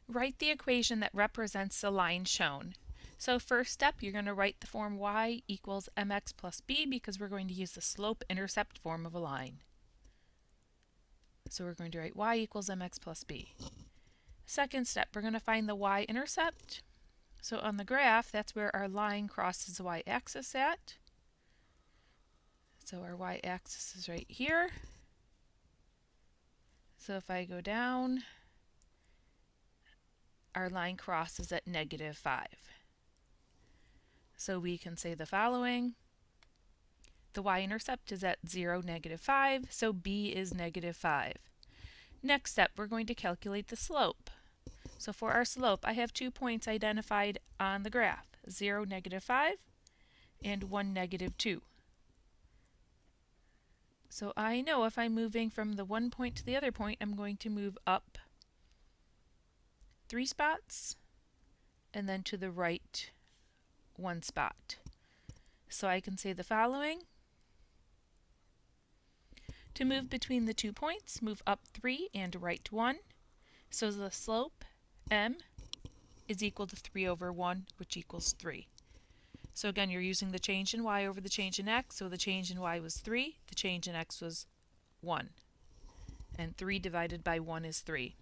Write the equation that represents the line shown. So first step, you're going to write the form y equals mx plus b because we're going to use the slope-intercept form of a line. So we're going to write y equals mx plus b. Second step, we're going to find the y-intercept. So on the graph, that's where our line crosses the y-axis at. So our y-axis is right here. So if I go down, our line crosses at -5. So we can say the following. The y-intercept is at 0, -5, so b is -5. Next step, we're going to calculate the slope. So for our slope, I have 2 points identified on the graph, 0, -5, and 1, -2. So I know if I'm moving from the one point to the other point, I'm going to move up 3 spots, and then to the right 1 spot. So I can say the following. To move between the 2 points, move up 3 and right 1. So the slope, m, is equal to 3 over 1, which equals 3. So again, you're using the change in y over the change in x. So the change in y was 3, the change in x was 1. And 3 divided by 1 is 3.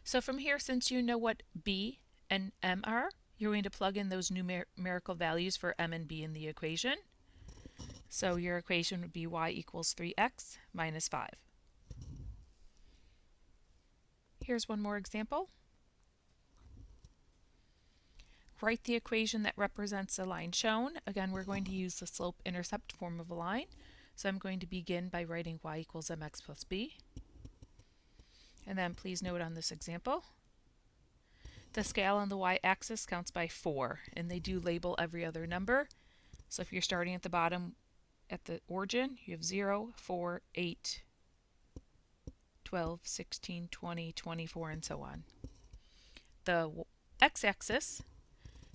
So from here, since you know what b and m are, you're going to plug in those numerical values for m and b in the equation. So your equation would be y equals 3x minus 5. Here's one more example. Write the equation that represents the line shown. Again, we're going to use the slope-intercept form of a line. So I'm going to begin by writing y equals mx plus b. And then please note on this example, the scale on the y-axis counts by 4, and they do label every other number. So if you're starting at the bottom, at the origin, you have 0, 4, 8, 12, 16, 20, 24, and so on. The x-axis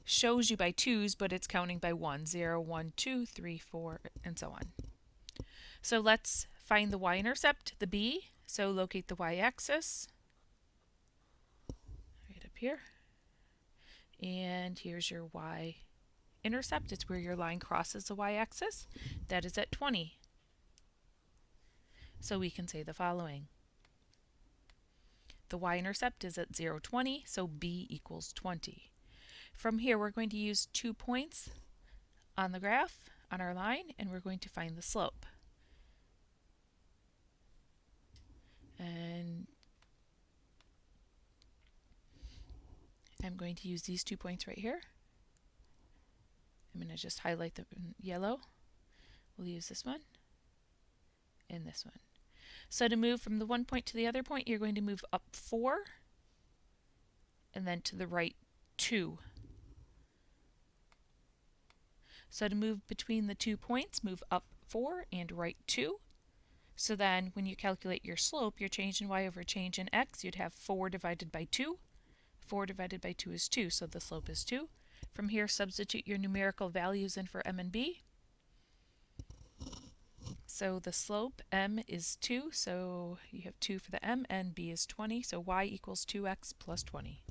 shows you by 2's, but it's counting by 1, 0, 1, 2, 3, 4, and so on. So let's find the y-intercept, the b. So locate the y-axis right up here. And here's your y-intercept. It's where your line crosses the y-axis. That is at 20. So we can say the following. The y-intercept is at 0, 20, so b equals 20. From here, we're going to use 2 points on the graph, on our line, and we're going to find the slope. And I'm going to use these 2 points right here. I'm going to just highlight them in yellow. We'll use this one and this one. So to move from the one point to the other point, you're going to move up 4 and then to the right 2. So to move between the 2 points, move up 4 and right 2. So then when you calculate your slope, your change in y over change in x, you'd have 4 divided by 2. 4 divided by 2 is 2, so the slope is 2. From here, substitute your numerical values in for m and b. So the slope, m, is 2, so you have 2 for the m, and b is 20, so y equals 2x plus 20.